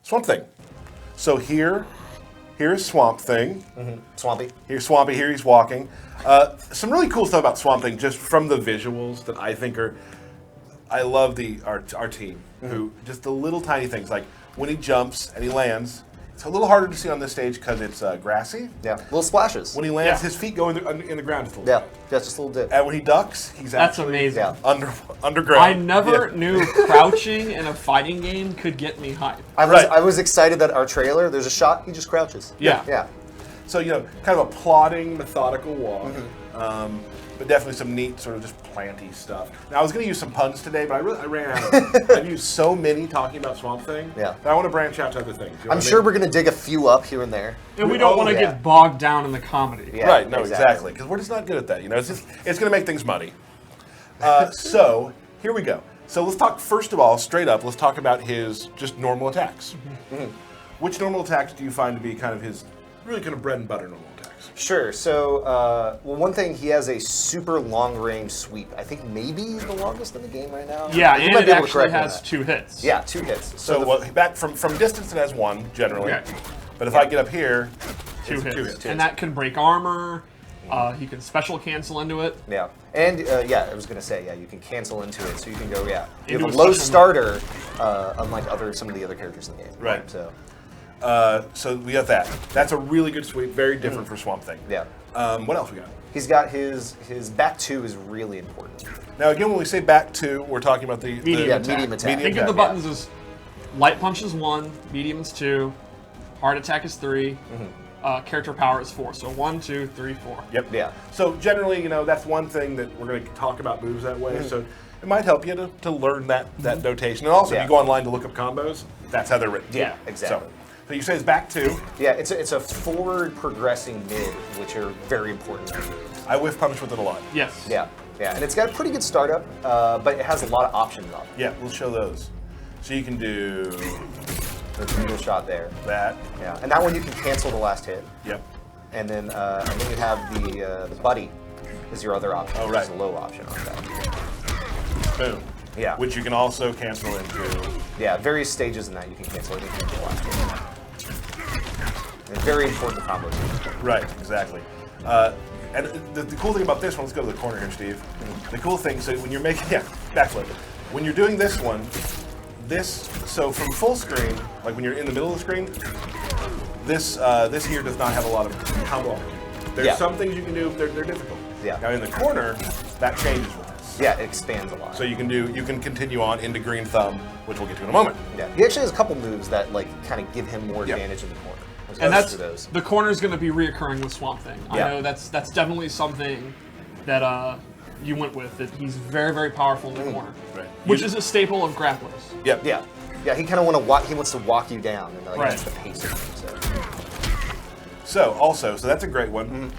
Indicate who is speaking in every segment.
Speaker 1: Swamp Thing. So here's Swamp Thing.
Speaker 2: Swampy.
Speaker 1: Here's Swampy. Here he's walking. Some really cool stuff about Swamp Thing, just from the visuals that I think are. I love our team, who just the little tiny things like when he jumps and he lands. It's a little harder to see on this stage because it's grassy.
Speaker 2: Yeah, little splashes.
Speaker 1: When he lands, his feet go in the ground just a little bit.
Speaker 2: Yeah, just a little dip.
Speaker 1: And when he ducks, he's
Speaker 3: That's
Speaker 1: actually
Speaker 3: amazing.
Speaker 1: underground.
Speaker 3: I never knew crouching in a fighting game could get me hyped.
Speaker 2: I was excited that our trailer, there's a shot, he just crouches.
Speaker 3: Yeah.
Speaker 2: Yeah.
Speaker 1: So, kind of a plodding, methodical walk. But definitely some neat sort of just planty stuff. Now, I was going to use some puns today, but I ran out. I've used so many talking about Swamp Thing.
Speaker 2: Yeah.
Speaker 1: That I want to branch out to other things.
Speaker 2: I'm sure we're going to dig a few up here and there.
Speaker 3: And we don't want to get bogged down in the comedy.
Speaker 2: Yeah,
Speaker 1: right, no, exactly. Because we're just not good at that. It's going to make things muddy. So, here we go. So let's talk, first of all, straight up, let's talk about his just normal attacks. Which normal attacks do you find to be kind of his really kind of bread and butter normal attacks?
Speaker 2: Sure. So, well, one thing, he has a super long-range sweep. I think maybe the longest in the game right now.
Speaker 3: Yeah,
Speaker 2: You
Speaker 3: and
Speaker 2: might
Speaker 3: it
Speaker 2: be able to
Speaker 3: actually
Speaker 2: correct me on
Speaker 3: has
Speaker 2: that.
Speaker 3: 2 hits.
Speaker 2: Yeah, 2 hits.
Speaker 1: So back from distance, it has 1 generally.
Speaker 3: Okay.
Speaker 1: But if I get up here,
Speaker 3: 2
Speaker 1: it's
Speaker 3: hits.
Speaker 1: 2 hits.
Speaker 3: And that can break armor. He can special cancel into it.
Speaker 2: Yeah, and I was gonna say, you can cancel into it, so you can go, you
Speaker 3: Into
Speaker 2: have a
Speaker 3: a
Speaker 2: low
Speaker 3: special
Speaker 2: starter, unlike some of the other characters in the game.
Speaker 1: Right.
Speaker 2: So,
Speaker 1: we got that. That's a really good sweep, very different for Swamp Thing.
Speaker 2: yeah.
Speaker 1: What else we got?
Speaker 2: He's got his back 2 is really important.
Speaker 1: Now again, when we say back 2, we're talking about the
Speaker 3: Medium attack.
Speaker 2: medium attack.
Speaker 3: Think of the buttons as light punch is 1, medium is 2, hard attack is 3, character power is 4. So 1, 2, 3, 4.
Speaker 1: Yep.
Speaker 2: Yeah.
Speaker 1: So generally, that's one thing that we're going to talk about moves that way. So it might help you to learn that notation. And also, if you go online to look up combos, that's how they're written.
Speaker 2: Yeah, exactly.
Speaker 1: So you say it's back 2.
Speaker 2: Yeah, it's a forward progressing mid, which are very important.
Speaker 1: I whiff punish with it a lot.
Speaker 3: Yes.
Speaker 2: Yeah, and it's got a pretty good startup, but it has a lot of options on it.
Speaker 1: Yeah, we'll show those. So you can do
Speaker 2: The single shot there.
Speaker 1: that.
Speaker 2: Yeah, and that one you can cancel the last hit.
Speaker 1: Yep.
Speaker 2: And then you have the buddy is your other option.
Speaker 1: Oh,
Speaker 2: which
Speaker 1: right.
Speaker 2: is a low option on that.
Speaker 1: Boom.
Speaker 2: Yeah.
Speaker 1: Which you can also cancel into.
Speaker 2: Yeah, various stages in that you can cancel anything you want to. And very important combo.
Speaker 1: Right, exactly. And the cool thing about this one, let's go to the corner here, Steve. The cool thing, so when you're making, backflip. When you're doing this one, so from full screen, like when you're in the middle of the screen, this here does not have a lot of combo. There's some things you can do, they're difficult.
Speaker 2: Yeah.
Speaker 1: Now in the corner, that changes with this.
Speaker 2: Yeah, it expands a lot.
Speaker 1: So you can continue on into green thumb, which we'll get to in a moment.
Speaker 2: Yeah, he actually has a couple moves that kind of give him more advantage in the corner.
Speaker 3: And the corner is going to be reoccurring with Swamp Thing. I know that's definitely something that you went with. That he's very, very powerful in the corner,
Speaker 1: Right.
Speaker 3: which is a staple of grapplers.
Speaker 1: Yep.
Speaker 2: Yeah. He kind of wants to walk you down and that's the pace of it.
Speaker 1: So that's a great one.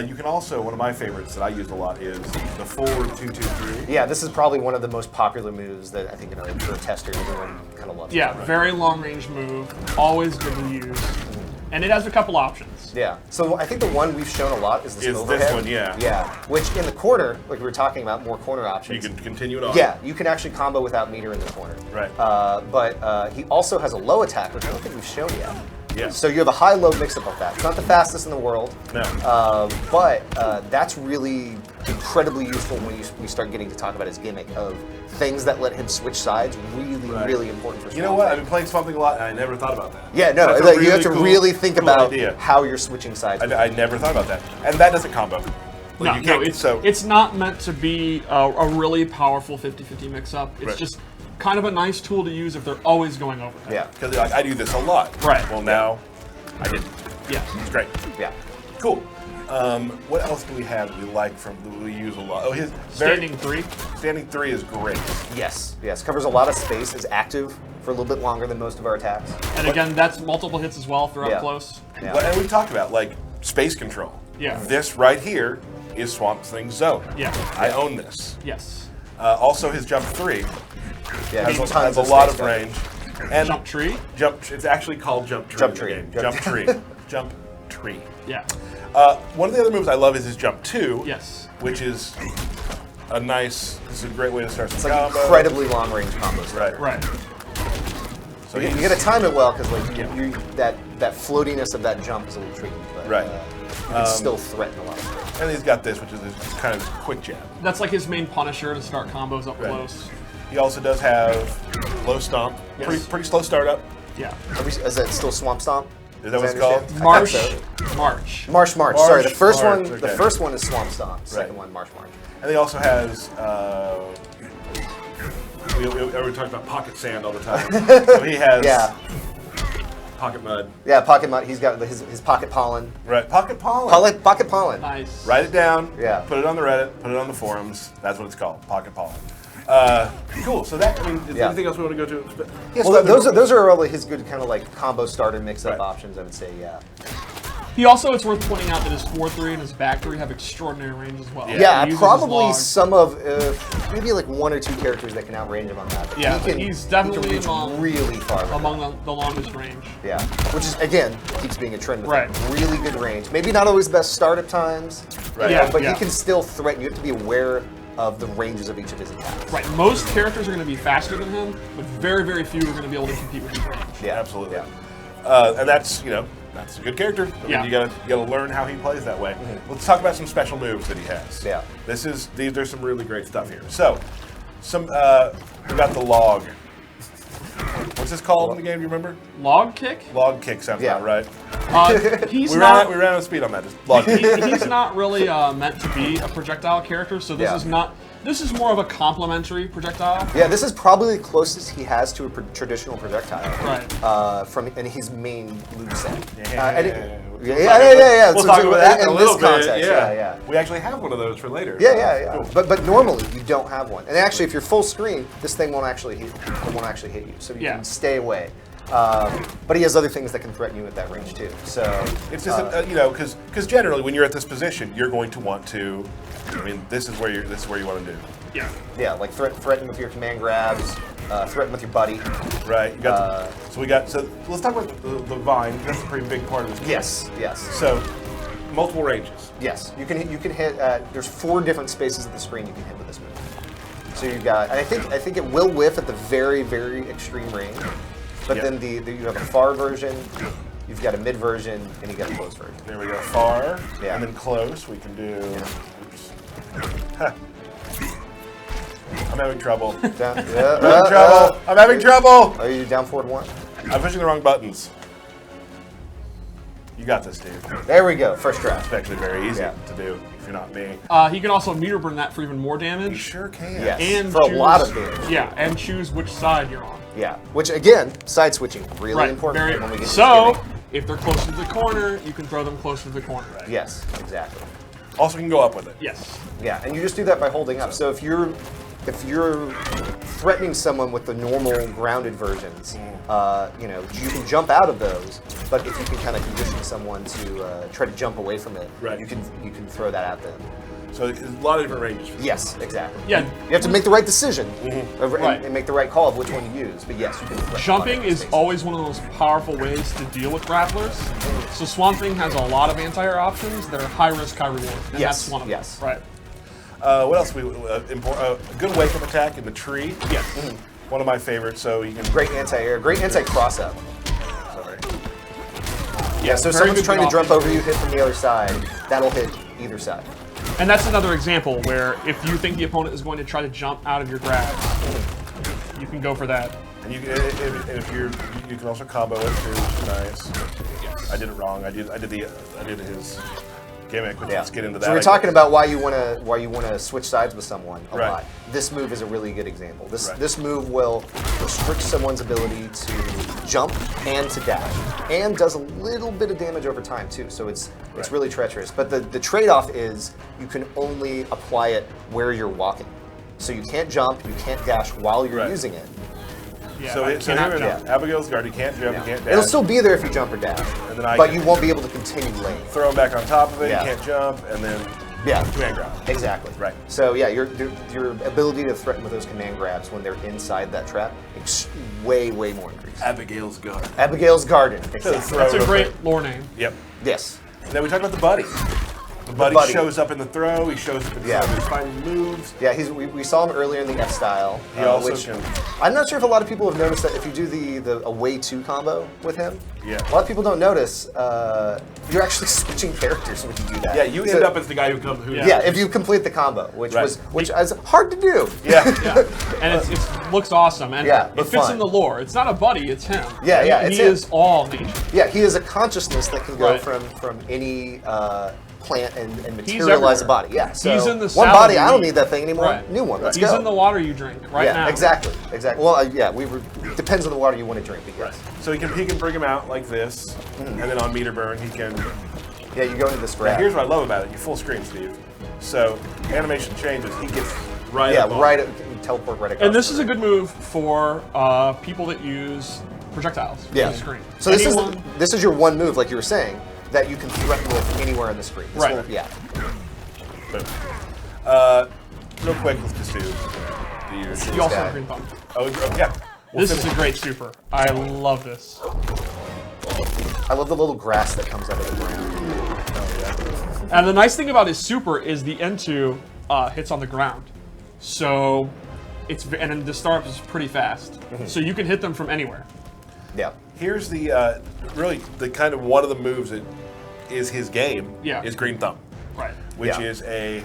Speaker 1: You can also, one of my favorites that I use a lot is the forward 2-2-3.
Speaker 2: Yeah, this is probably one of the most popular moves that I think for a tester everyone kind of loves.
Speaker 3: Yeah, very long range move, always good to use, and it has a couple options.
Speaker 2: Yeah. So I think the one we've shown a lot is this overhead.
Speaker 1: This one, yeah.
Speaker 2: Yeah. Which in the corner, like we were talking about, more corner options.
Speaker 1: You can continue it on.
Speaker 2: Yeah, you can actually combo without meter in the corner.
Speaker 1: Right.
Speaker 2: But he also has a low attack, which I don't think we've shown yet.
Speaker 1: Yeah.
Speaker 2: So you have a high-low mix-up of that. It's not the fastest in the world, but that's really incredibly useful when we start getting to talk about his gimmick of things that let him switch sides. Really important for.
Speaker 1: You know what? I've been playing Swamp Thing a lot, and I never thought about that.
Speaker 2: Yeah, no,
Speaker 1: That's
Speaker 2: you have to
Speaker 1: cool,
Speaker 2: really think
Speaker 1: cool
Speaker 2: about
Speaker 1: idea.
Speaker 2: how you're switching sides.
Speaker 1: I never thought about that, and that doesn't combo.
Speaker 3: It's not meant to be a really powerful 50-50 mix-up. It's just kind of a nice tool to use if they're always going overhead.
Speaker 2: Yeah,
Speaker 1: because I do this a lot.
Speaker 3: Right.
Speaker 1: Well, now I didn't.
Speaker 3: Yeah.
Speaker 1: It's great.
Speaker 2: Yeah.
Speaker 1: Cool. What else do we have that we like that we use a lot? Oh, his
Speaker 3: Standing 3.
Speaker 1: Standing 3 is great.
Speaker 2: Yes. Covers a lot of space. Is active for a little bit longer than most of our attacks.
Speaker 3: And again, that's multiple hits as well if they're up close.
Speaker 2: Yeah.
Speaker 1: And we talked about space control.
Speaker 3: Yeah.
Speaker 1: This right here is Swamp Thing's zone.
Speaker 3: Yeah.
Speaker 1: I own this.
Speaker 3: Yes.
Speaker 1: Also, his jump 3 has a lot of range. And
Speaker 3: jump tree?
Speaker 1: It's actually called Jump Tree.
Speaker 2: Jump Tree.
Speaker 1: Jump Tree. Jump Tree.
Speaker 3: Yeah.
Speaker 1: One of the other moves I love is his Jump 2.
Speaker 3: Yes.
Speaker 1: Which is this is a great way to start some
Speaker 2: It's like
Speaker 1: combos.
Speaker 2: incredibly long range combos.
Speaker 1: Right.
Speaker 3: Right.
Speaker 1: So
Speaker 2: you got to time it well because like that floatiness of that jump is a little tricky, but
Speaker 1: Right.
Speaker 2: you can still threaten a lot.
Speaker 1: And he's got this, which is his kind of quick jab.
Speaker 3: That's like his main Punisher to start combos up
Speaker 1: Right.
Speaker 3: close.
Speaker 1: He also does have low stomp,
Speaker 3: Yes.
Speaker 1: pretty slow startup.
Speaker 3: Yeah.
Speaker 2: Is that still Swamp Stomp?
Speaker 1: Is that what it's
Speaker 2: I
Speaker 1: called?
Speaker 2: understand? I
Speaker 3: Marsh.
Speaker 2: think so.
Speaker 3: March.
Speaker 2: Marsh. Sorry, the first
Speaker 1: Marsh,
Speaker 2: one. The
Speaker 1: okay.
Speaker 2: first one is Swamp Stomp. Second
Speaker 1: Right.
Speaker 2: one, Marsh.
Speaker 1: And he also has. We talk about pocket sand all the time. So he has
Speaker 2: Yeah.
Speaker 1: pocket mud.
Speaker 2: Yeah, Pocket Mud. He's got his Pocket Pollen.
Speaker 1: Right, pocket pollen.
Speaker 2: Pocket Pollen.
Speaker 3: Nice.
Speaker 1: Write it down.
Speaker 2: Yeah.
Speaker 1: Put it on the Reddit. Put it on the forums. That's what it's called. Pocket pollen. Cool. So that. I mean, is there
Speaker 2: Yeah.
Speaker 1: anything else we want to go to?
Speaker 2: Well, those are all his good kind of like combo starter mix-up
Speaker 1: Right.
Speaker 2: options. I would say, yeah.
Speaker 3: He also, it's worth pointing out that his 4-3 and his back 3 have extraordinary range as well.
Speaker 2: Yeah,
Speaker 3: He uses his
Speaker 2: probably
Speaker 3: log.
Speaker 2: some of maybe like one or two characters that can outrange him on that. But
Speaker 3: Yeah,
Speaker 2: he
Speaker 3: but he's
Speaker 2: he
Speaker 3: definitely
Speaker 2: can reach
Speaker 3: among-
Speaker 2: really far. with
Speaker 3: among
Speaker 2: that.
Speaker 3: the longest range.
Speaker 2: Yeah, which is again keeps being a trend with
Speaker 3: Right.
Speaker 2: him. Really good range. Maybe not always the best startup times.
Speaker 1: Right.
Speaker 3: Yeah,
Speaker 2: but
Speaker 3: yeah.
Speaker 2: he can still threaten. You have to be aware of the ranges of each of his attacks.
Speaker 3: Right. Most characters are going to be faster than him, but very, very few are going to be able to compete with his range.
Speaker 2: Yeah,
Speaker 1: Absolutely.
Speaker 2: Yeah.
Speaker 1: And that's that's a good character. I mean,
Speaker 3: Yeah.
Speaker 1: you gotta learn how he plays that way. Let's talk about some special moves that he has.
Speaker 2: Yeah.
Speaker 1: There's some really great stuff here. So, we got the log. What's this called in the game? Do you remember?
Speaker 3: Log kick?
Speaker 1: Log kick sounds
Speaker 2: Yeah.
Speaker 1: about right.
Speaker 3: He's
Speaker 1: We
Speaker 3: not.
Speaker 1: ran out of speed on that. Just log kick.
Speaker 3: He's not really meant to be a projectile character, so this
Speaker 2: Yeah.
Speaker 3: is not. This is more of a complementary projectile.
Speaker 2: Yeah, this is probably the closest he has to a traditional projectile.
Speaker 3: Right.
Speaker 2: From in his main moveset.
Speaker 1: Yeah.
Speaker 2: Yeah.
Speaker 1: We'll
Speaker 2: So-
Speaker 1: talk
Speaker 2: so
Speaker 1: about that in a
Speaker 2: this
Speaker 1: little bit.
Speaker 2: context, yeah.
Speaker 1: We actually have one of those for later.
Speaker 2: Yeah.
Speaker 1: Cool.
Speaker 2: But normally you don't have one. And actually, if you're full screen, this thing won't actually hit. It won't actually hit you. So you
Speaker 3: Yeah.
Speaker 2: can stay away. But he has other things that can threaten you at that range too. So
Speaker 1: It's just because generally when you're at this position, you're going to want to. I mean, this is where you want to do.
Speaker 3: Yeah.
Speaker 2: yeah, like threaten with your command grabs, threaten with your buddy.
Speaker 1: Right. You got so let's talk about the vine. That's a pretty big part of this game.
Speaker 2: Yes.
Speaker 1: So multiple ranges.
Speaker 2: Yes, you can hit. There's 4 different spaces of the screen you can hit with this move. So you got. And I think it will whiff at the very extreme range, but
Speaker 1: Yeah.
Speaker 2: then you have a far version, you've got a mid version, and you got a close version.
Speaker 1: There we go. Far.
Speaker 2: Yeah.
Speaker 1: And then close. We can do. Oops. Ha. I'm having trouble. I'm having trouble. I'm having trouble.
Speaker 2: Are you down forward 1?
Speaker 1: I'm pushing the wrong buttons. You got this, dude.
Speaker 2: There we go. First draft.
Speaker 1: It's actually very easy
Speaker 2: Yeah.
Speaker 1: to do if you're not me.
Speaker 3: He can also meter burn that for even more
Speaker 1: You
Speaker 3: damage.
Speaker 1: sure can.
Speaker 2: Yes.
Speaker 3: And
Speaker 2: For a
Speaker 3: choose,
Speaker 2: lot of damage.
Speaker 3: Yeah, and choose which side you're on.
Speaker 2: Yeah. Which again, side switching really
Speaker 3: Right.
Speaker 2: important
Speaker 3: Very,
Speaker 2: when we get to
Speaker 3: so,
Speaker 2: this gimmick.
Speaker 3: if they're closer to the corner, you can throw them closer to the corner.
Speaker 2: Yes, exactly.
Speaker 1: Also, you can go up with it.
Speaker 3: Yes.
Speaker 2: Yeah, and you just do that by holding up. So if you're threatening someone with the normal grounded versions, you can jump out of those. But if you can kind of condition someone to try to jump away from it,
Speaker 1: Right.
Speaker 2: you can throw that at them.
Speaker 1: So there's a lot of different ranges. For
Speaker 2: Yes, exactly.
Speaker 3: Yeah.
Speaker 2: You have to make the right decision
Speaker 3: Right.
Speaker 2: and make the right call of which one you use. But yes, you can. threaten a lot of
Speaker 3: Jumping
Speaker 2: different
Speaker 3: is
Speaker 2: spaces.
Speaker 3: always one of the most powerful ways to deal with grapplers. So Swamp Thing has a lot of anti-air options that are high risk, high reward. And
Speaker 2: Yes,
Speaker 3: that's one of
Speaker 2: yes.
Speaker 3: them. Right.
Speaker 1: What else? A good wake up attack in the tree.
Speaker 3: Yes.
Speaker 1: One of my favorites. So you can.
Speaker 2: Great anti-air, great anti-cross up.
Speaker 1: Sorry.
Speaker 2: Yeah, so if
Speaker 3: very
Speaker 2: someone's
Speaker 3: good
Speaker 2: trying to
Speaker 3: option.
Speaker 2: jump over you, hit from the other side, that'll hit either side.
Speaker 3: And that's another example where if you think the opponent is going to try to jump out of your grabs, you can go for that.
Speaker 1: And you can, if you can also combo it too, which is nice. I did it wrong. I did his gimmick, but let's get into that.
Speaker 2: So we're talking about why you want to switch sides with someone a
Speaker 1: Right.
Speaker 2: lot. This move is a really good example.
Speaker 1: Right.
Speaker 2: This move will restrict someone's ability to jump and to dash, and does a little bit of damage over time too. So it's
Speaker 1: Right.
Speaker 2: really treacherous. But the trade-off is you can only apply it where you're walking. So you can't jump, you can't dash while you're
Speaker 1: Right.
Speaker 2: using it.
Speaker 3: Yeah,
Speaker 1: So,
Speaker 3: I
Speaker 1: here
Speaker 3: cannot
Speaker 1: it
Speaker 3: jump.
Speaker 1: is. Abigail's guard. You can't jump.
Speaker 2: Yeah.
Speaker 1: You can't dash.
Speaker 2: It'll still be there if you jump or dash,
Speaker 1: And then I
Speaker 2: but
Speaker 1: can-
Speaker 2: you won't be able to continue lane.
Speaker 1: throw him back on top of it.
Speaker 2: Yeah.
Speaker 1: You can't jump, and then
Speaker 2: Yeah.
Speaker 1: command grab.
Speaker 2: Exactly.
Speaker 1: Right.
Speaker 2: So yeah, your ability to threaten with those command grabs when they're inside that trap, way more increased.
Speaker 1: Abigail's guard.
Speaker 2: Abigail's Garden.
Speaker 1: So
Speaker 2: Exactly.
Speaker 1: throw
Speaker 3: That's a
Speaker 1: real
Speaker 3: great
Speaker 1: quick.
Speaker 3: lore name.
Speaker 1: Yep.
Speaker 2: Yes.
Speaker 1: And then we talked about the buddy. The buddy shows up in the throw. He shows up in some of his fighting moves.
Speaker 2: Yeah, we saw him earlier in the F style.
Speaker 1: He also
Speaker 2: which
Speaker 1: can.
Speaker 2: I'm not sure if a lot of people have noticed that if you do the away 2 combo with him,
Speaker 1: Yeah.
Speaker 2: a lot of people don't notice you're actually switching characters when you do that.
Speaker 1: Yeah, you end up as the guy who comes.
Speaker 2: Yeah, if you complete the combo, which is hard to do.
Speaker 1: Yeah.
Speaker 3: And it looks awesome, and
Speaker 2: Yeah,
Speaker 3: it
Speaker 2: but
Speaker 3: fits
Speaker 2: fun.
Speaker 3: in the lore. It's not a buddy, it's him.
Speaker 2: Yeah, yeah,
Speaker 3: He
Speaker 2: it's him.
Speaker 3: is all nature.
Speaker 2: Yeah, he is a consciousness that can go
Speaker 3: Right.
Speaker 2: from any plant and
Speaker 3: He's
Speaker 2: materialize a
Speaker 3: everywhere.
Speaker 2: body. Yeah, so
Speaker 3: He's in the
Speaker 2: one
Speaker 3: salad
Speaker 2: body.
Speaker 3: you
Speaker 2: I don't
Speaker 3: eat.
Speaker 2: need that thing anymore.
Speaker 3: Right.
Speaker 2: New one. Let's
Speaker 3: He's
Speaker 2: go.
Speaker 3: in the water you drink right now.
Speaker 2: Exactly. Well, depends on the water you want to drink. But yes.
Speaker 1: So he can bring him out like this, and then on meter burn he can.
Speaker 2: Yeah, you go into this
Speaker 1: Now,
Speaker 2: grab.
Speaker 1: here's what I love about it. You full screen, Steve. So animation changes. He gets right.
Speaker 2: Yeah,
Speaker 1: up on.
Speaker 2: right. Teleport right across.
Speaker 3: And this
Speaker 2: the
Speaker 3: is a
Speaker 2: room.
Speaker 3: good move for people that use projectiles
Speaker 2: Yeah.
Speaker 3: on the screen.
Speaker 2: So this is your one move, like you were saying, that you can threaten with anywhere on the screen. This
Speaker 3: Right.
Speaker 2: whole- yeah.
Speaker 1: Boom. Real quick, let's just do the usual.
Speaker 3: You also
Speaker 2: guy.
Speaker 3: have green thumb.
Speaker 1: Oh, yeah.
Speaker 3: This is a great super. I love this.
Speaker 2: I love the little grass that comes out of the ground.
Speaker 3: And the nice thing about his super is the N2 hits on the ground. So and then the startup is pretty fast. So you can hit them from anywhere.
Speaker 2: Yeah.
Speaker 1: Here's the really the kind of one of the moves that is his game.
Speaker 3: Yeah.
Speaker 1: Is green thumb,
Speaker 3: Right.
Speaker 1: which
Speaker 2: Yeah.
Speaker 1: is a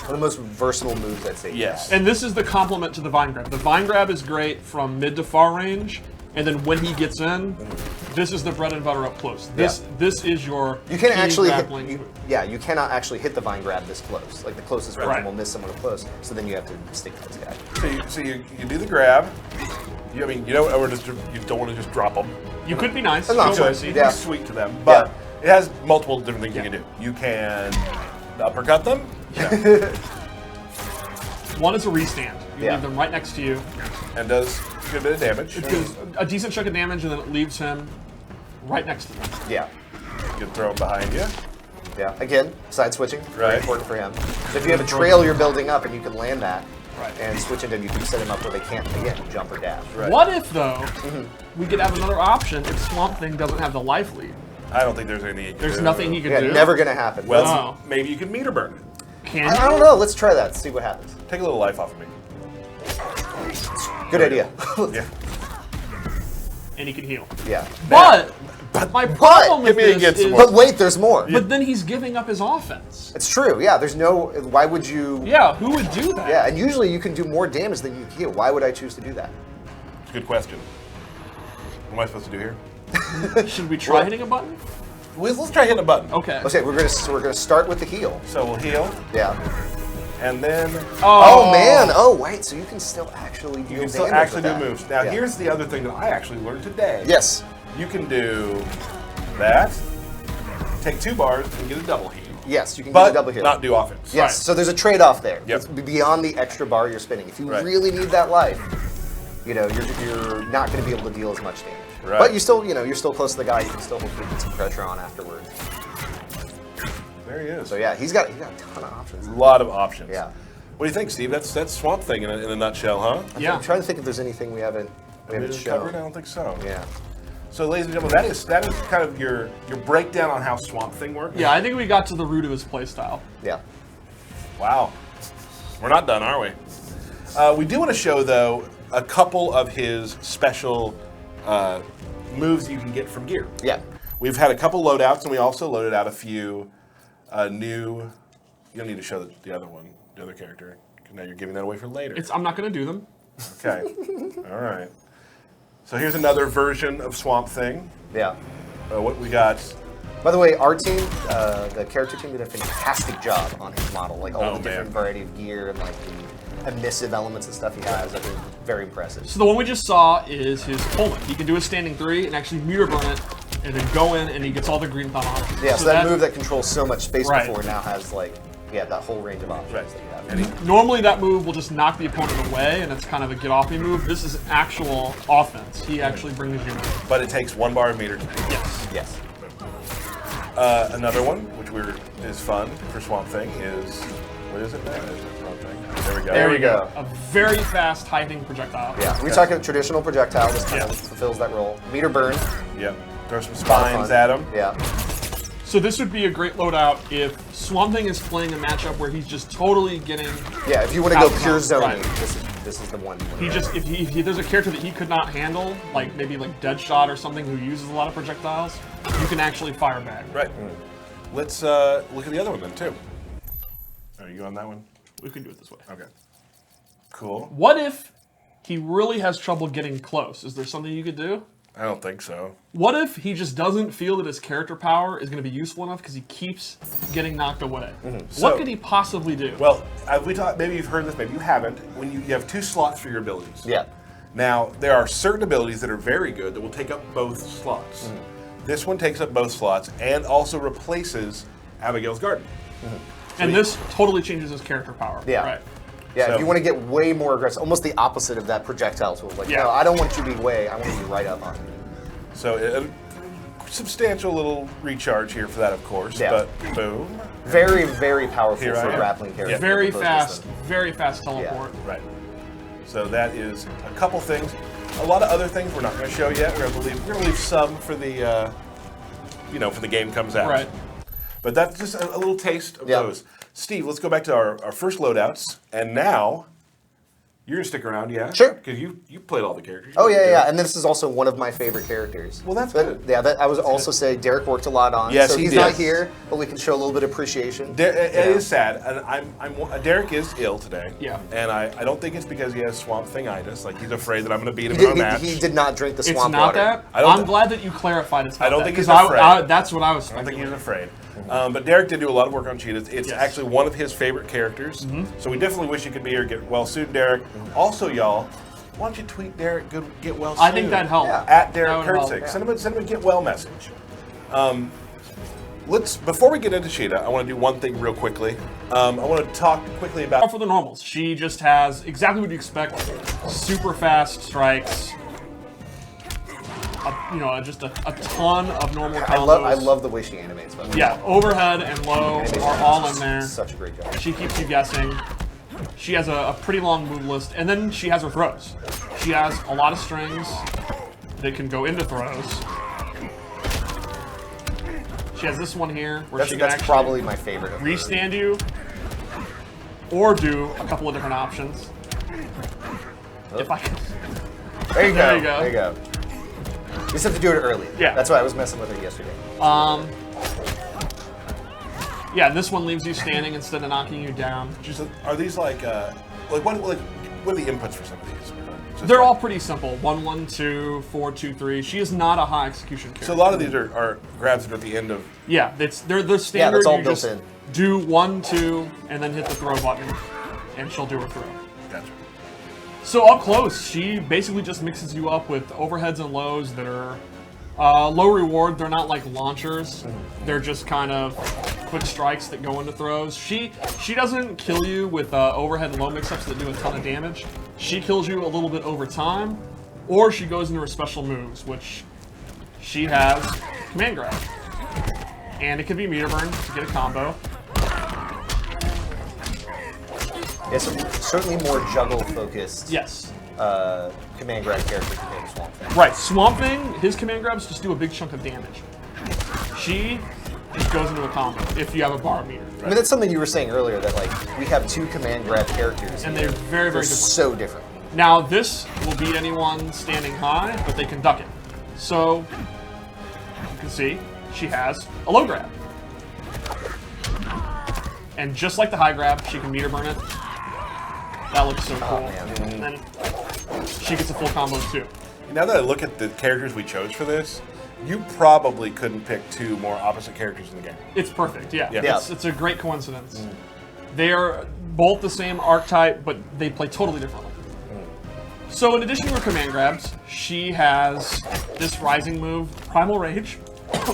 Speaker 2: One of the most versatile moves I'd say.
Speaker 1: yes.
Speaker 3: And this is the complement to the vine grab. The vine grab is great from mid to far range, and then when he gets in, this is the bread and butter up close. This is your
Speaker 2: You can't
Speaker 3: key
Speaker 2: actually hit,
Speaker 3: grappling move.
Speaker 2: you cannot actually hit the vine grab this close. Like the closest one
Speaker 3: Right.
Speaker 2: will miss someone close. So then you have to stick to this guy.
Speaker 1: So you do the grab. You don't want to just drop them.
Speaker 3: You could be nice.
Speaker 2: That's not
Speaker 3: show
Speaker 2: true.
Speaker 3: mercy.
Speaker 1: Be
Speaker 2: Yeah.
Speaker 1: sweet to them, but it has multiple different things you can do. You can uppercut them. Yeah.
Speaker 3: One is a restand. You
Speaker 2: Yeah.
Speaker 3: leave them right next to you.
Speaker 1: And does a good bit of damage.
Speaker 3: It does a decent chunk of damage, and then it leaves him right next to you.
Speaker 2: Yeah.
Speaker 1: You can throw them behind you.
Speaker 2: Yeah. Again, side switching. Very
Speaker 1: Right.
Speaker 2: important for him. So if you have a trail you're building up and you can land that
Speaker 3: Right.
Speaker 2: and switch into, you can set him up where they can't, again, jump or dash.
Speaker 1: Right.
Speaker 3: What if, though, we could have another option if Swamp Thing doesn't have the life lead?
Speaker 1: I don't think there's anything. You can
Speaker 3: There's
Speaker 1: do.
Speaker 3: nothing he can
Speaker 2: Yeah,
Speaker 3: do.
Speaker 2: never going to happen.
Speaker 1: Well,
Speaker 3: Oh.
Speaker 1: maybe you can meter burn it.
Speaker 3: Can
Speaker 2: I don't know. Let's try that. See what happens.
Speaker 1: Take a little life off of me.
Speaker 2: Good idea.
Speaker 1: Yeah.
Speaker 3: And he can heal.
Speaker 2: Yeah.
Speaker 3: But my problem with
Speaker 1: Give me
Speaker 3: this
Speaker 1: against
Speaker 3: is,
Speaker 1: some
Speaker 2: But wait, there's more.
Speaker 3: but then he's giving up his offense.
Speaker 2: It's true. Yeah. There's no. Why would you?
Speaker 3: Yeah, who would do that?
Speaker 2: Yeah. And usually you can do more damage than you heal. Why would I choose to do that?
Speaker 1: It's a good question. What am I supposed to do here?
Speaker 3: Should we try hitting a button?
Speaker 1: Let's try hitting a button.
Speaker 3: Okay.
Speaker 2: Okay, we're gonna start with the heal.
Speaker 1: So we'll heal,
Speaker 2: Yeah.
Speaker 1: and then
Speaker 2: Oh man. Oh wait. So you can still actually deal
Speaker 1: you can still
Speaker 2: damage
Speaker 1: actually
Speaker 2: with
Speaker 1: do
Speaker 2: that.
Speaker 1: moves. Now
Speaker 2: Yeah.
Speaker 1: here's the other thing that I actually learned today.
Speaker 2: Yes.
Speaker 1: You can do that, take 2 bars, and get a double heal.
Speaker 2: Yes. You can
Speaker 1: But
Speaker 2: get a double heal.
Speaker 1: not do offense.
Speaker 2: Yes.
Speaker 3: Right.
Speaker 2: So there's a trade-off there.
Speaker 1: Yep.
Speaker 2: It's beyond the extra bar you're spinning. If you
Speaker 1: Right.
Speaker 2: really need that life, you're not going to be able to deal as much damage.
Speaker 1: Right.
Speaker 2: But you still, you're still close to the guy. You can still hopefully get some pressure on afterwards.
Speaker 1: There he is.
Speaker 2: So yeah, he's got a ton of options.
Speaker 1: A lot of options.
Speaker 2: Yeah.
Speaker 1: What do you think, Steve? That's Swamp Thing in a nutshell, huh?
Speaker 3: Yeah.
Speaker 2: I'm trying to think if there's anything we haven't
Speaker 1: Didn't
Speaker 2: shown.
Speaker 1: cover it? I don't think so.
Speaker 2: Yeah.
Speaker 1: So, ladies and gentlemen, that is kind of your breakdown on how Swamp Thing works.
Speaker 3: Yeah, I think we got to the root of his playstyle.
Speaker 2: Yeah.
Speaker 1: Wow. We're not done, are we? We do want to show, though, a couple of his special moves you can get from gear.
Speaker 2: Yeah.
Speaker 1: We've had a couple loadouts, and we also loaded out a few new. You don't need to show the other one, the other character. 'Cause now you're giving that away for later.
Speaker 3: I'm not going to do them.
Speaker 1: Okay. All right. So here's another version of Swamp Thing.
Speaker 2: Yeah.
Speaker 1: What we got?
Speaker 2: By the way, our team, the character team, did a fantastic job on his model. Like all
Speaker 1: Oh,
Speaker 2: the different
Speaker 1: man.
Speaker 2: variety of gear and like the emissive elements and stuff he has. I think very impressive.
Speaker 3: So the one we just saw is his Poland. He can do a standing 3 and actually meter burn it, and then go in and he gets all the green thumb options.
Speaker 2: Yeah. So that move that controls so much space
Speaker 3: Right.
Speaker 2: before now has that whole range of options
Speaker 1: Right.
Speaker 2: that you have.
Speaker 1: And
Speaker 3: Normally that move will just knock the opponent away, and it's kind of a get-off-me move. This is actual offense. He actually brings you in.
Speaker 1: but it takes 1 bar of meter to do.
Speaker 3: Yes.
Speaker 2: Yes.
Speaker 1: Another one, which is fun for Swamp Thing, is what is it? Is it Swamp Thing? There we go.
Speaker 2: There we go.
Speaker 3: A very fast hitting projectile.
Speaker 2: Yeah. We talk about traditional projectile. This kind
Speaker 3: Yeah.
Speaker 2: of fulfills that role. Meter burn.
Speaker 1: Yep. Throw some
Speaker 2: a lot of
Speaker 1: spines
Speaker 2: fun.
Speaker 1: at him.
Speaker 2: Yeah.
Speaker 3: So this would be a great loadout if Swamp Thing is playing a matchup where he's just totally getting.
Speaker 2: Yeah, if you want to go
Speaker 3: outcome,
Speaker 2: pure zoning,
Speaker 3: right.
Speaker 2: this is the one.
Speaker 3: He just if there's a character that he could not handle, like maybe like Deadshot or something who uses a lot of projectiles, you can actually fire back.
Speaker 1: Right. Let's look at the other one then too. Are you on that one?
Speaker 3: We can do it this way.
Speaker 1: Okay. Cool.
Speaker 3: What if he really has trouble getting close? Is there something you could do?
Speaker 1: I don't think so.
Speaker 3: What if he just doesn't feel that his character power is going to be useful enough because he keeps getting knocked away?
Speaker 1: So-
Speaker 3: What could he possibly do?
Speaker 1: Well, we talked. Maybe you've heard this. Maybe you haven't. When you have 2 slots for your abilities.
Speaker 2: Yeah.
Speaker 1: Now there are certain abilities that are very good that will take up both slots. This one takes up both slots and also replaces Abigail's Garden.
Speaker 3: And this totally changes his character power.
Speaker 2: Yeah.
Speaker 3: Right.
Speaker 2: Yeah,
Speaker 1: So-
Speaker 2: if you want to get way more aggressive, almost the opposite of that projectile tool. Like,
Speaker 3: Yeah.
Speaker 2: no, I don't want you to be way, I want you to be right up on you.
Speaker 1: So a substantial little recharge here for that, of course.
Speaker 2: Yeah.
Speaker 1: But boom.
Speaker 2: Very, very powerful
Speaker 1: Here I
Speaker 2: for a
Speaker 1: am.
Speaker 2: grappling character.
Speaker 1: Yeah.
Speaker 3: Very
Speaker 2: Opposed to
Speaker 3: fast,
Speaker 2: them.
Speaker 3: very fast teleport.
Speaker 1: Right. So that is a couple things. A lot of other things we're not going to show yet. We're going to leave some for the, for the game comes out.
Speaker 3: Right.
Speaker 1: But that's just a little taste of
Speaker 2: Yeah.
Speaker 1: those. Steve, let's go back to our first loadouts. And now, you're going to stick around, yeah?
Speaker 2: Sure.
Speaker 1: Because you played all the characters.
Speaker 2: Oh
Speaker 1: You
Speaker 2: yeah,
Speaker 1: did.
Speaker 2: yeah, and this is also one of my favorite characters.
Speaker 1: Well, that's
Speaker 2: But,
Speaker 1: good.
Speaker 2: Yeah, that I was also say Derek worked a lot on.
Speaker 1: Yes,
Speaker 2: so
Speaker 1: he
Speaker 2: he's
Speaker 1: did.
Speaker 2: not here, but we can show a little bit of appreciation.
Speaker 1: It is sad, and Derek is ill today.
Speaker 3: Yeah.
Speaker 1: And I don't think it's because he has Swamp Thing-itis. Like, he's afraid that I'm going to beat him
Speaker 2: He
Speaker 1: in a
Speaker 2: did,
Speaker 1: match.
Speaker 2: he did not drink the
Speaker 3: It's
Speaker 2: swamp
Speaker 3: not
Speaker 2: water.
Speaker 3: that.
Speaker 1: I don't
Speaker 3: I'm
Speaker 1: thi-
Speaker 3: glad that you clarified it's not
Speaker 1: I don't
Speaker 3: that,
Speaker 1: think he's
Speaker 3: 'cause
Speaker 1: afraid.
Speaker 3: that's what I was
Speaker 1: I don't think
Speaker 3: speculating.
Speaker 1: he's afraid. But Derek did do a lot of work on Cheetah. It's
Speaker 3: Yes.
Speaker 1: actually one of his favorite characters. So we definitely wish you could be here. Get well soon, Derek. Also, y'all, why don't you tweet Derek, get well soon?
Speaker 3: I think that'd help.
Speaker 2: Yeah.
Speaker 1: At Derek
Speaker 3: That would help.
Speaker 1: Kurtzig. Send him a get well message. Before we get into Cheetah, I want to do one thing real quickly. I want to talk quickly about.
Speaker 3: For the normals, she just has exactly what you expect: super fast strikes. Just a ton of normal combos.
Speaker 2: I love the way she animates. By the way.
Speaker 3: Yeah, overhead and low
Speaker 2: Animation
Speaker 3: are
Speaker 2: is
Speaker 3: all in there.
Speaker 2: Such a great job.
Speaker 3: She keeps you guessing. She has a pretty long move list, and then she has her throws. She has a lot of strings that can go into throws. She has this one here where she can
Speaker 2: That's
Speaker 3: actually
Speaker 2: probably my favorite. Of her.
Speaker 3: restand you, or do a couple of different options. If I can.
Speaker 2: There you go.
Speaker 3: There you go.
Speaker 2: There you go. You just have to do it early.
Speaker 3: Yeah.
Speaker 2: That's why I was messing with her yesterday.
Speaker 3: Yeah, this one leaves you standing instead of knocking you down.
Speaker 1: Are these what are the inputs for some of these? Just
Speaker 3: They're
Speaker 1: like-
Speaker 3: all pretty simple. 1, 1, 2, 4, 2, 3. She is not a high execution character.
Speaker 1: So a lot of these are grabs that are at the end of.
Speaker 3: Yeah, they're the standard.
Speaker 2: that's all
Speaker 3: you
Speaker 2: built
Speaker 3: just
Speaker 2: in.
Speaker 3: do 1, 2, and then hit the throw button, and she'll do her throw.
Speaker 1: Gotcha.
Speaker 3: So up close, she basically just mixes you up with overheads and lows that are low reward. They're not like launchers. They're just kind of quick strikes that go into throws. She doesn't kill you with overhead and low mix-ups that do a ton of damage. She kills you a little bit over time, or she goes into her special moves, which she has command grab. And it can be meter burn to get a combo.
Speaker 2: Yeah, so certainly more juggle focused.
Speaker 3: Yes.
Speaker 2: Command grab character compared to Swamp Thing.
Speaker 3: Right, Swamp Thing, his command grabs just do a big chunk of damage. She just goes into a combo if you have a bar meter.
Speaker 2: I mean, that's something you were saying earlier that like we have 2 command grab characters,
Speaker 3: And they're very,
Speaker 2: they're
Speaker 3: very different.
Speaker 2: so different.
Speaker 3: Now, this will beat anyone standing high, but they can duck it. So, you can see, she has a low grab. And just like the high grab, she can meter burn it. That looks so cool.
Speaker 2: man.
Speaker 3: And then she gets a full combo too.
Speaker 1: Now that I look at the characters we chose for this, you probably couldn't pick 2 more opposite characters in the game.
Speaker 3: It's perfect, yeah.
Speaker 1: Yeah.
Speaker 3: It's a great coincidence. They are both the same archetype, but they play totally differently. So in addition to her command grabs, she has this rising move, Primal Rage,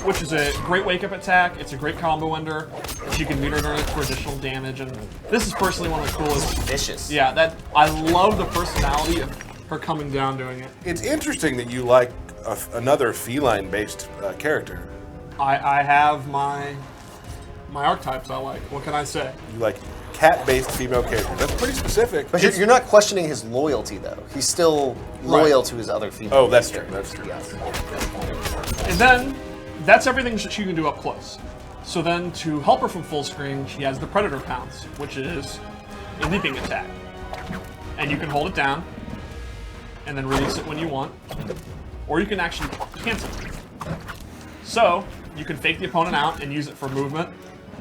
Speaker 3: which is a great wake-up attack. It's a great combo ender. She can meter burn it for additional damage, and this is personally one of the coolest.
Speaker 2: Vicious.
Speaker 3: Yeah, I love the personality of her coming down doing it.
Speaker 1: It's interesting that you like another feline-based character.
Speaker 3: I have my archetypes I like. What can I say?
Speaker 1: You like cat-based female characters. That's pretty specific.
Speaker 2: But you're not questioning his loyalty though. He's still loyal to his other female.
Speaker 1: Oh, that's true.
Speaker 2: characters.
Speaker 1: That's true.
Speaker 2: Yes.
Speaker 3: And then, that's everything she can do up close. So then to help her from full screen, she has the Predator Pounce, which is a leaping attack. And you can hold it down and then release it when you want, or you can actually cancel it. So you can fake the opponent out and use it for movement,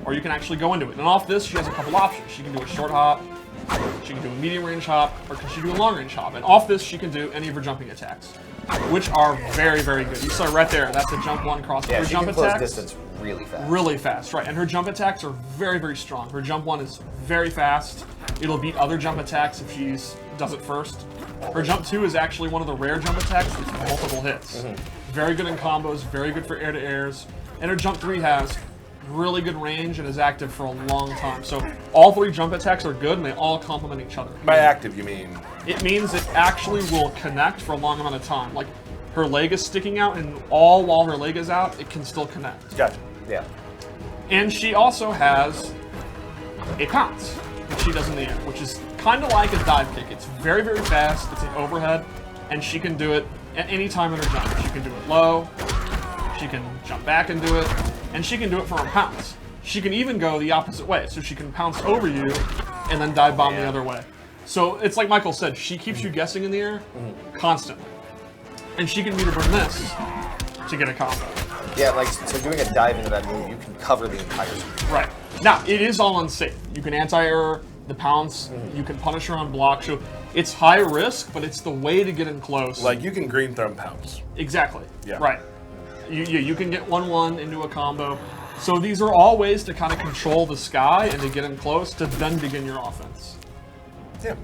Speaker 3: or you can actually go into it. And off this, she has a couple options. She can do a short hop, she can do a medium range hop, or can she do a long range hop? And off this, she can do any of her jumping attacks, which are very, very good. You saw right there, that's a jump one cross.
Speaker 2: Yeah,
Speaker 3: her
Speaker 2: she
Speaker 3: jump
Speaker 2: can close
Speaker 3: attacks,
Speaker 2: distance really fast.
Speaker 3: really fast, right? And her jump attacks are very, very strong. Her jump one is very fast. It'll beat other jump attacks if she does it first. Her jump 2 is actually one of the rare jump attacks with multiple hits. Very good in combos, very good for air-to-airs. And her jump 3 has really good range and is active for a long time. So all 3 jump attacks are good and they all complement each other.
Speaker 1: By active, you mean?
Speaker 3: It means it actually will connect for a long amount of time. Like her leg is sticking out and all while her leg is out, it can still connect.
Speaker 1: Gotcha.
Speaker 2: Yeah.
Speaker 3: And she also has a pounce, which she does in the air, which is kind of like a dive kick. It's very, very fast. It's an overhead, and she can do it at any time in her jump. She can do it low, she can jump back and do it, and she can do it for a pounce. She can even go the opposite way, so she can pounce over you and then dive bomb the other way. So it's like Michael said, she keeps you guessing in the air constantly. And she can meter burn this to get a combo.
Speaker 2: Yeah, like, so doing a dive into that move, you can cover the entire screen.
Speaker 3: Right. Now, it is all unsafe. You can anti-air the pounce, you can punish her on block. So it's high risk, but it's the way to get in close.
Speaker 1: Like you can green thumb pounce.
Speaker 3: Exactly.
Speaker 1: Yeah.
Speaker 3: Right. You can get 1-1 into a combo. So these are all ways to kind of control the sky and to get in close to then begin your offense.
Speaker 1: Yeah.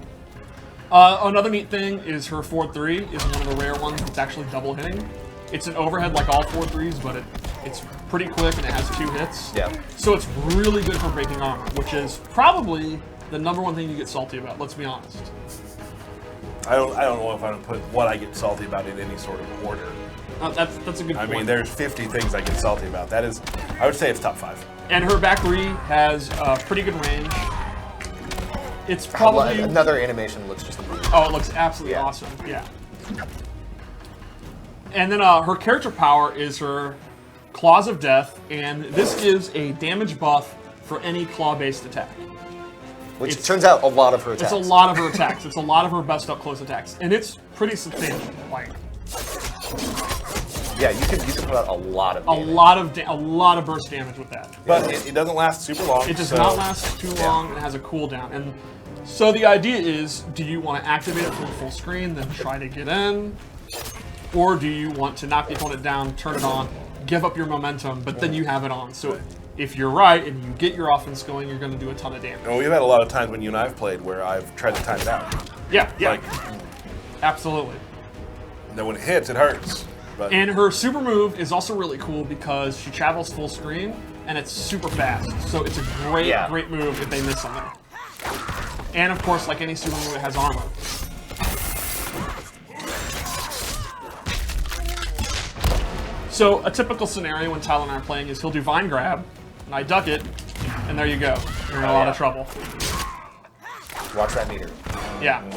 Speaker 3: Another neat thing is her forward 3 is one of the rare ones that's actually double hitting. It's an overhead like all forward 3s, but it's pretty quick and it has 2 hits.
Speaker 2: Yeah.
Speaker 3: So it's really good for breaking armor, which is probably the #1 thing you get salty about, let's be honest.
Speaker 1: I don't know if I would put what I get salty about in any sort of order.
Speaker 3: That's a good point.
Speaker 1: I mean, there's 50 things I get salty about. That is, I would say it's top 5.
Speaker 3: And her back 3 has pretty good range. It's probably...
Speaker 2: Another animation looks just amazing.
Speaker 3: Oh, it looks absolutely awesome, yeah. And then her character power is her Claws of Death, and this gives a damage buff for any claw-based attack.
Speaker 2: Which turns out a lot of her attacks.
Speaker 3: It's a lot of her attacks. It's a lot of her best up-close attacks. And it's pretty substantial. Like,
Speaker 2: yeah, you can put out a lot of damage.
Speaker 3: A lot of burst damage with that.
Speaker 1: But it doesn't last super long.
Speaker 3: It does not last too long, and it has a cooldown. And so the idea is, do you want to activate it from full screen, then try to get in? Or do you want to knock the opponent down, turn it on, give up your momentum, but then you have it on? So if you're right and you get your offense going, you're going to do a ton of damage.
Speaker 1: And we've had a lot of times when you and I have played where I've tried to time it out.
Speaker 3: Yeah, yeah.
Speaker 1: Like,
Speaker 3: absolutely.
Speaker 1: then when it hits, it hurts. But
Speaker 3: And her super move is also really cool because she travels full screen and it's super fast. So it's a great, great move if they miss something. And of course, like any super move, it has armor. So a typical scenario when Tyler and I are playing is he'll do Vine Grab, and I duck it, and there you go. You're in a lot of trouble.
Speaker 2: Watch that meter.
Speaker 3: Yeah.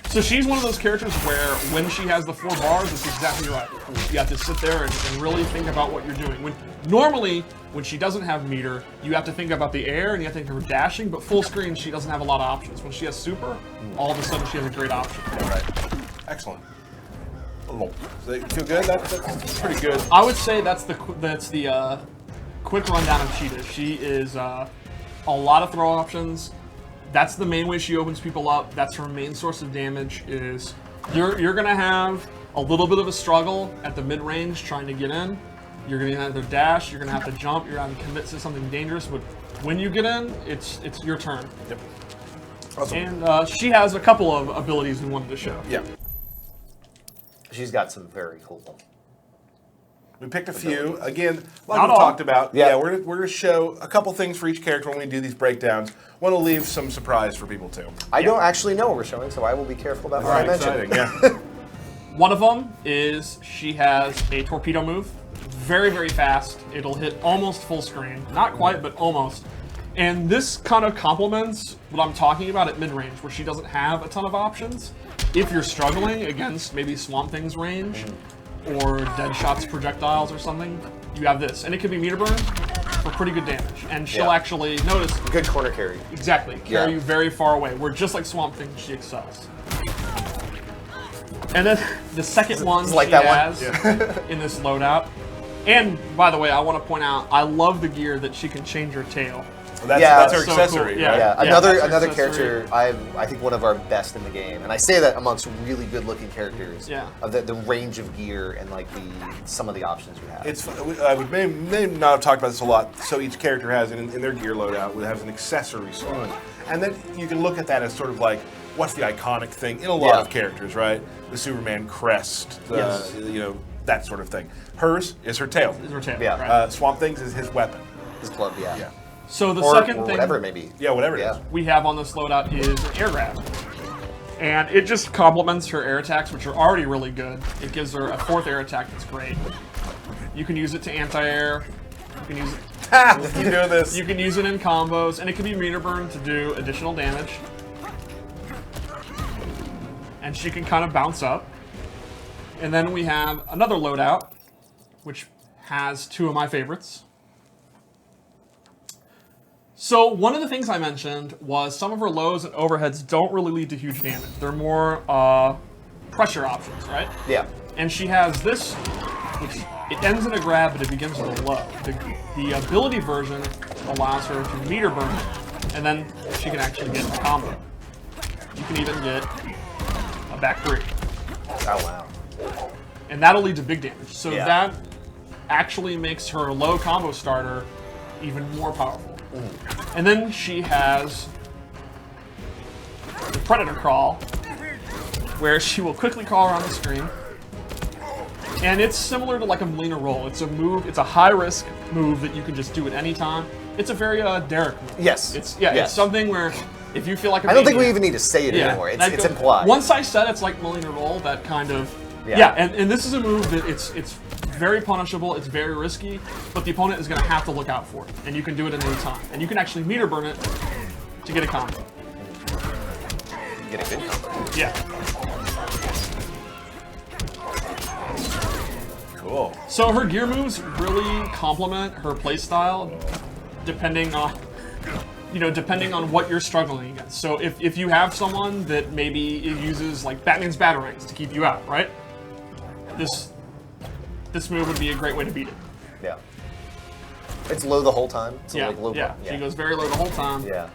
Speaker 3: So she's one of those characters where when she has the 4 bars, it's exactly right. You have to sit there and really think about what you're doing. Normally, when she doesn't have meter, you have to think about the air and you have to think of her dashing, but full screen, she doesn't have a lot of options. When she has super, all of a sudden she has a great option.
Speaker 1: Yeah, right. Excellent. So you feel good? That's pretty good.
Speaker 3: I would say that's the quick rundown of Cheetah. She is a lot of throw options. That's the main way she opens people up. That's her main source of damage. Is you're gonna have a little bit of a struggle at the mid range trying to get in. You're gonna have to dash. You're gonna have to jump. You're gonna have to commit to something dangerous. But when you get in, it's your turn.
Speaker 1: Yep. Awesome.
Speaker 3: And she has a couple of abilities we wanted to show.
Speaker 1: Yeah.
Speaker 2: She's got some very cool.
Speaker 1: We picked a few. Again, like
Speaker 3: Not
Speaker 1: we
Speaker 3: all.
Speaker 1: talked about.
Speaker 2: Yeah.
Speaker 1: We're gonna show a couple things for each character when we do these breakdowns. Want to leave some surprise for people too.
Speaker 2: I don't actually know what we're showing, so I will be careful about what I mention.
Speaker 1: Exciting, yeah.
Speaker 3: One of them is she has a torpedo move. Very, very fast. It'll hit almost full screen. Not quite, but almost. And this kind of complements what I'm talking about at mid-range, where she doesn't have a ton of options. If you're struggling against maybe Swamp Thing's range, or Dead Shot's projectiles or something, you have this. And it can be meter burn for pretty good damage, and she'll
Speaker 2: Yeah.
Speaker 3: actually notice
Speaker 2: Good corner carry.
Speaker 3: exactly carry you very far away. Where just like Swamp Thing, she excels. And then the second one
Speaker 2: like
Speaker 3: she
Speaker 2: that one?
Speaker 3: has in this loadout. And by the way, I want to point out, I love the gear that she can change her tail.
Speaker 1: That's her
Speaker 3: so
Speaker 1: accessory,
Speaker 3: cool.
Speaker 1: right?
Speaker 2: Yeah,
Speaker 3: Yeah,
Speaker 2: another
Speaker 3: that's her
Speaker 2: another
Speaker 3: accessory.
Speaker 2: character I think one of our best in the game, and I say that amongst really good looking characters.
Speaker 3: Yeah.
Speaker 2: Of the range of gear and like some of the options you have.
Speaker 1: It's we may not have talked about this a lot. So each character has in their gear loadout has an accessory slot, and then you can look at that as sort of like what's the iconic thing in a lot
Speaker 2: Yeah.
Speaker 1: of characters, right? The Superman crest, the,
Speaker 3: Yes.
Speaker 1: that sort of thing. Hers is her tail.
Speaker 3: Is her tail.
Speaker 2: Yeah.
Speaker 3: Right.
Speaker 1: Swamp Thing's is his weapon.
Speaker 2: His club, yeah.
Speaker 1: Yeah.
Speaker 3: So the
Speaker 2: Or,
Speaker 3: second
Speaker 2: or
Speaker 3: thing
Speaker 2: whatever it may be.
Speaker 1: Yeah, whatever it
Speaker 2: Yeah.
Speaker 1: is.
Speaker 3: we have on this loadout is an air grab. And it just complements her air attacks, which are already really good. It gives her a fourth air attack that's great. You can use it to anti-air. You can use it.
Speaker 1: Ha! Keep doing this.
Speaker 3: You can use it in combos, and it can be meter burn to do additional damage. And she can kind of bounce up. And then we have another loadout, which has two of my favorites. So one of the things I mentioned was some of her lows and overheads don't really lead to huge damage. They're more pressure options, right?
Speaker 2: Yeah.
Speaker 3: And she has this, which it ends in a grab, but it begins with a low. The ability version allows her to meter burn it, and then she can actually get a combo. You can even get a back three.
Speaker 2: Oh wow.
Speaker 3: And that'll lead to big damage. So
Speaker 2: Yeah.
Speaker 3: that actually makes her low combo starter even more powerful. And then she has the Predator Crawl, where she will quickly crawl around the screen. And it's similar to like a Melina roll. It's a move, it's a high risk move that you can just do at any time. It's a very Derek move.
Speaker 2: Yes.
Speaker 3: It's
Speaker 2: Yes.
Speaker 3: something where if you feel like a
Speaker 2: I don't think we
Speaker 3: maniac-
Speaker 2: even need to say it anymore.
Speaker 3: that
Speaker 2: It's
Speaker 3: goes-
Speaker 2: implied.
Speaker 3: Once I said it's like Melina roll, that kind of
Speaker 2: Yeah.
Speaker 3: and this is a move that it's very punishable, it's very risky, but the opponent is going to have to look out for it, and you can do it at any time, and you can actually meter burn it to get a combo.
Speaker 2: Get a good combo.
Speaker 3: Yeah.
Speaker 1: Cool.
Speaker 3: So her gear moves really complement her playstyle, depending on what you're struggling against. So if you have someone that maybe uses like Batman's Batarangs to keep you out, right? This move would be a great way to beat it.
Speaker 2: Yeah. It's low the whole time. It's
Speaker 3: Yeah,
Speaker 2: like low
Speaker 3: yeah. She goes very low the whole time.
Speaker 2: Yeah.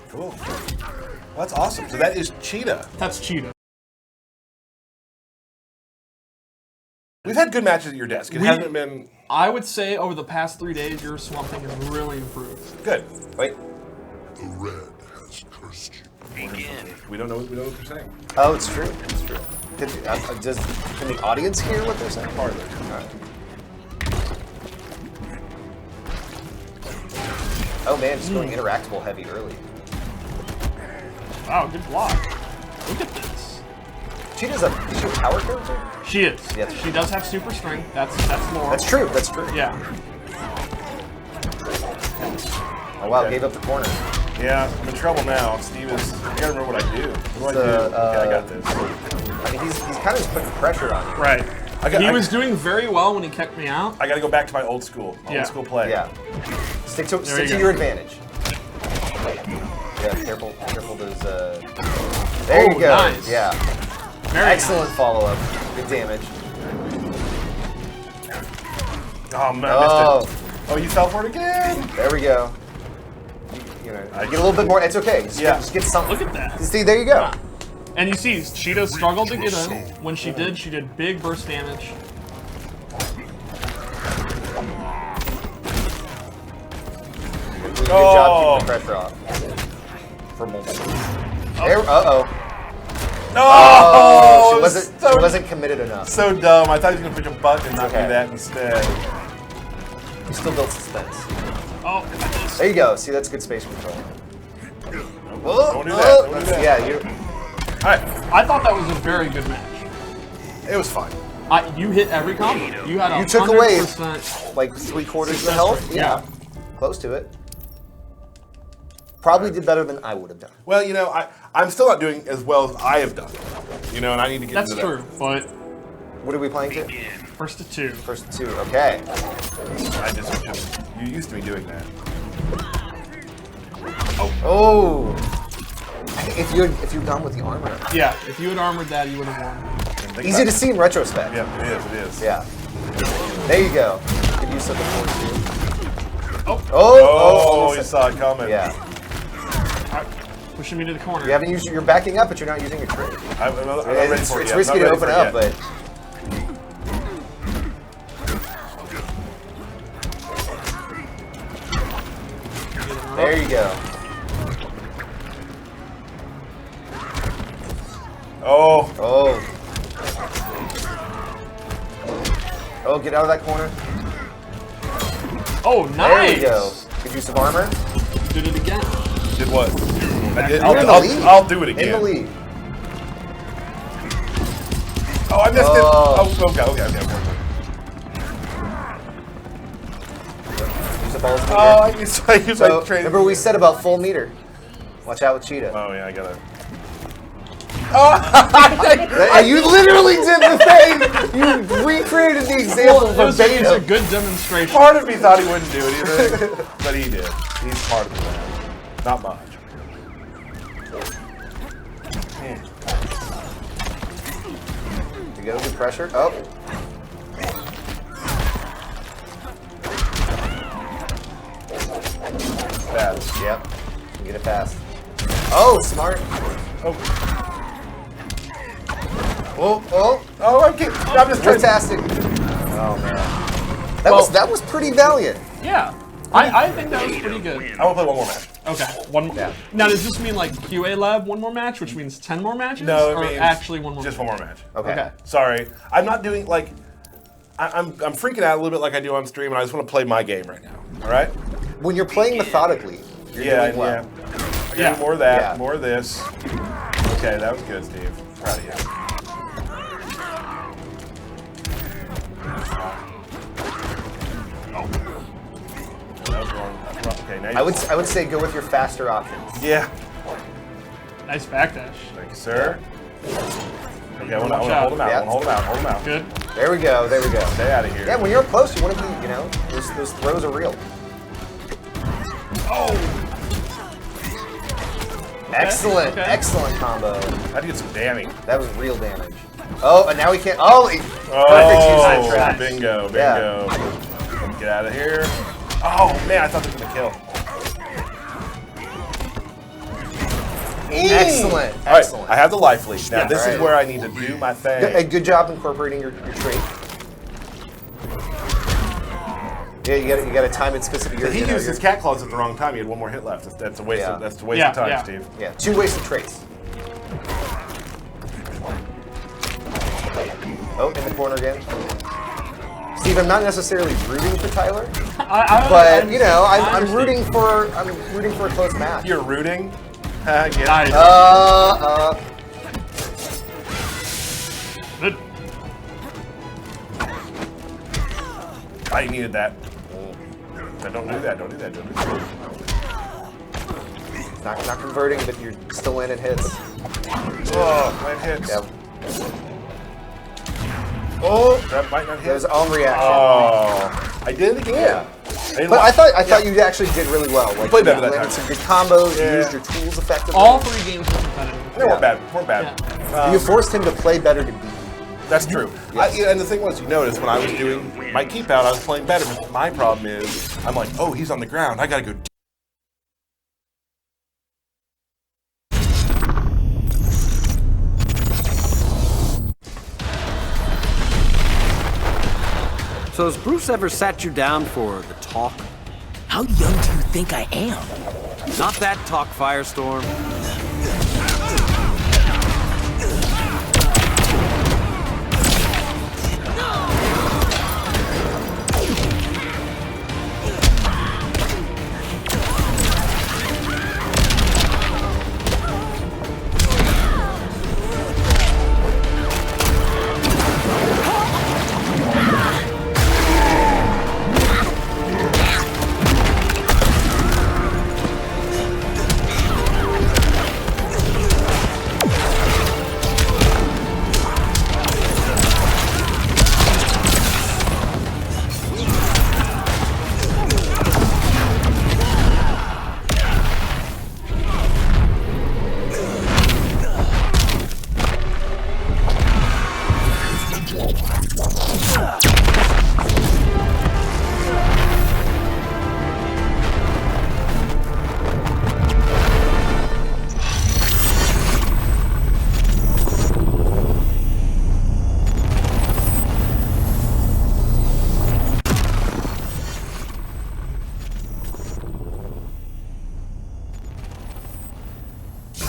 Speaker 1: Cool. Well, that's awesome. So that is Cheetah.
Speaker 3: That's Cheetah.
Speaker 1: We've had good matches at your desk. It hasn't been
Speaker 3: I would say over the past 3 days, your Swamp Thing has really improved.
Speaker 1: good.
Speaker 2: Wait.
Speaker 4: The red has cursed you.
Speaker 1: We don't know what they're saying.
Speaker 2: Oh, it's true. It's true. Can the audience hear what they're saying? Hardly. All right. Oh man, just going interactable heavy early.
Speaker 3: Wow, good block. Look at this.
Speaker 2: Cheetah's is she a power character?
Speaker 3: She is.
Speaker 2: Yes.
Speaker 3: She does have super strength. That's lore.
Speaker 2: That's true. That's true.
Speaker 3: Yeah.
Speaker 2: Oh wow,
Speaker 1: Okay.
Speaker 2: gave up the corner.
Speaker 1: Yeah, I'm in trouble now. Steve is. I gotta remember what I do. What do I do?
Speaker 2: The,
Speaker 1: Okay, I got this.
Speaker 2: I mean, he's kind of just putting pressure on you.
Speaker 3: Right.
Speaker 1: I
Speaker 3: was doing very well when he kept me out.
Speaker 1: I gotta go back to my old school. My
Speaker 3: Yeah.
Speaker 1: old school play.
Speaker 2: Yeah. Stick to
Speaker 3: you go.
Speaker 2: your advantage. Yeah, careful those. There
Speaker 3: Oh,
Speaker 2: you go.
Speaker 3: nice.
Speaker 2: Yeah.
Speaker 3: Very
Speaker 2: Excellent
Speaker 3: nice.
Speaker 2: follow up. Good damage.
Speaker 1: Oh man,
Speaker 2: Oh.
Speaker 1: I missed it. Oh, you fell for it again.
Speaker 2: There we go. You know, get a little bit more. It's okay. Just get something.
Speaker 3: Look at that.
Speaker 2: See, there you go.
Speaker 3: And you see, Cheetah struggled to get in. When she did big burst damage.
Speaker 2: Good job keeping the pressure off. For multiple. There. Uh-oh.
Speaker 1: No.
Speaker 2: Oh,
Speaker 1: it was
Speaker 2: she wasn't committed enough.
Speaker 1: so dumb. I thought he was gonna push a button and not
Speaker 2: Okay.
Speaker 1: do that instead.
Speaker 2: You still built suspense.
Speaker 3: Oh,
Speaker 2: There you go. See, that's good space control.
Speaker 1: Don't do that. Don't do that.
Speaker 2: Yeah, you.
Speaker 1: All right.
Speaker 3: I thought that was a very good match.
Speaker 1: It was fine.
Speaker 3: You hit every combo. You had
Speaker 2: You took away
Speaker 3: 100%.
Speaker 2: like 3/4 of the
Speaker 3: Success
Speaker 2: health.
Speaker 3: rate,
Speaker 2: Yeah.
Speaker 3: yeah.
Speaker 2: Close to it. Probably did better than I would have done.
Speaker 1: Well, I'm still not doing as well as I have done. And I need to get
Speaker 3: That's
Speaker 1: into that.
Speaker 3: true, but
Speaker 2: What are we playing to?
Speaker 3: first to two.
Speaker 2: First two. Okay.
Speaker 1: I just You used to be doing that.
Speaker 2: Oh. If you'd gone with the armor.
Speaker 3: Yeah, if you had armored that, you would have won.
Speaker 2: Easy to see in retrospect.
Speaker 1: Yeah, it is.
Speaker 2: Yeah. There you go. Could use something for you.
Speaker 3: Oh.
Speaker 1: Oh, you saw it coming.
Speaker 2: Yeah.
Speaker 3: All right. Pushing me to the corner.
Speaker 2: You haven't used. You're backing up, but you're not using your trade.
Speaker 1: I'm not ready for it
Speaker 2: It's
Speaker 1: yet.
Speaker 2: risky
Speaker 1: Not
Speaker 2: to
Speaker 1: ready
Speaker 2: open
Speaker 1: for it
Speaker 2: up,
Speaker 1: yet.
Speaker 2: but. There you go.
Speaker 1: Oh,
Speaker 2: Oh. Oh, get out of that corner.
Speaker 3: Oh,
Speaker 2: There
Speaker 3: nice.
Speaker 2: you go. Good use of armor.
Speaker 3: Did it again.
Speaker 1: did what? I did.
Speaker 2: You're in the lead.
Speaker 1: I'll do it again.
Speaker 2: In the lead.
Speaker 1: Oh, I missed
Speaker 2: Oh.
Speaker 1: it. Oh, okay.
Speaker 2: Use the balls meter.
Speaker 1: Oh, I used
Speaker 2: So,
Speaker 1: my trade.
Speaker 2: remember we said about full meter. Watch out with Cheetah.
Speaker 1: Oh yeah, I gotta.
Speaker 2: You literally did the thing! You recreated the example
Speaker 3: It was a
Speaker 2: verbatim.
Speaker 3: good demonstration.
Speaker 1: Part of me thought he wouldn't do anything, but he did. He's part of the plan. Not much.
Speaker 2: You go, good pressure. Oh.
Speaker 1: Bad.
Speaker 2: Yep. You get it fast. Oh, smart.
Speaker 1: Oh, I'm just trying.
Speaker 2: Fantastic. Oh man. That was pretty valiant.
Speaker 3: Yeah. I think that was pretty good.
Speaker 1: I want to play one more match.
Speaker 3: Okay. One more.
Speaker 2: Yeah.
Speaker 3: Now, does this mean like QA Lab one more match, which means 10 more matches?
Speaker 1: No, it
Speaker 3: or
Speaker 1: means
Speaker 3: actually one more.
Speaker 1: Just one more match.
Speaker 2: Okay.
Speaker 3: Okay.
Speaker 1: Sorry, I'm not doing like. I'm freaking out a little bit like I do on stream, and I just want to play my game right now. All right?
Speaker 2: When you're playing methodically, you're doing well.
Speaker 1: I gotta
Speaker 3: Yeah.
Speaker 1: do more of that,
Speaker 2: Yeah.
Speaker 1: more of this. Okay, that was good, Steve. Proud of you. That was wrong. Okay, now
Speaker 2: I would say go with your faster options.
Speaker 1: Yeah.
Speaker 3: Nice backdash.
Speaker 1: Thank you, sir. Okay, I want to
Speaker 3: Watch
Speaker 1: hold him out.
Speaker 2: Yeah.
Speaker 1: I wanna hold him out.
Speaker 3: Good.
Speaker 2: There we go. There we go.
Speaker 1: Stay out of here.
Speaker 2: Yeah, when you're up close, you want to be, those throws are real.
Speaker 1: Oh!
Speaker 2: Excellent,
Speaker 3: okay.
Speaker 2: excellent combo.
Speaker 1: I had to get some damage.
Speaker 2: That was real damage. Oh, and now he can't. Oh, perfect use
Speaker 1: Oh,
Speaker 2: of trash.
Speaker 1: bingo.
Speaker 2: Yeah.
Speaker 1: Get out of here. Oh, man, I thought they were going to kill.
Speaker 2: Excellent,
Speaker 1: All right,
Speaker 2: excellent.
Speaker 1: I have the life lead. Now,
Speaker 3: Yeah.
Speaker 1: this
Speaker 2: Alright.
Speaker 1: is where I need to do my thing.
Speaker 2: Good job incorporating your trait. Yeah, you gotta time it specific.
Speaker 1: He used his cat claws at the wrong time. He had one more hit left. That's a waste.
Speaker 2: Yeah.
Speaker 1: That's a waste
Speaker 3: Yeah,
Speaker 1: of time,
Speaker 3: yeah.
Speaker 1: Steve.
Speaker 2: Yeah, 2 wasted traits. Oh, in the corner again. Steve, I'm not necessarily rooting for Tyler, but I'm
Speaker 3: understand.
Speaker 2: rooting for a close match.
Speaker 1: You're rooting. Get it.
Speaker 3: Nice. Good.
Speaker 1: I needed that. Don't do that. Don't do that.
Speaker 2: Not converting, but you're still landing hits.
Speaker 1: Oh, my hits.
Speaker 2: Yep.
Speaker 1: Oh, that might not hit.
Speaker 2: There's on reaction.
Speaker 1: Oh, I did it again.
Speaker 2: Yeah.
Speaker 1: didn't
Speaker 2: But
Speaker 1: like-
Speaker 2: I thought you actually did really well. Like,
Speaker 1: Played better
Speaker 2: you
Speaker 1: that
Speaker 2: landed
Speaker 1: time.
Speaker 2: some good combos. You
Speaker 1: Yeah.
Speaker 2: used your tools effectively.
Speaker 3: All 3 games were competitive.
Speaker 1: They weren't bad. Weren't bad.
Speaker 2: You forced him to play better to beat.
Speaker 1: That's true. And the thing was, you notice when I was doing my keep out, I was playing better. But my problem is, I'm like, oh, he's on the ground. I gotta go.
Speaker 5: So has Bruce ever sat you down for the talk?
Speaker 6: How young do you think I am?
Speaker 5: Not that talk, Firestorm.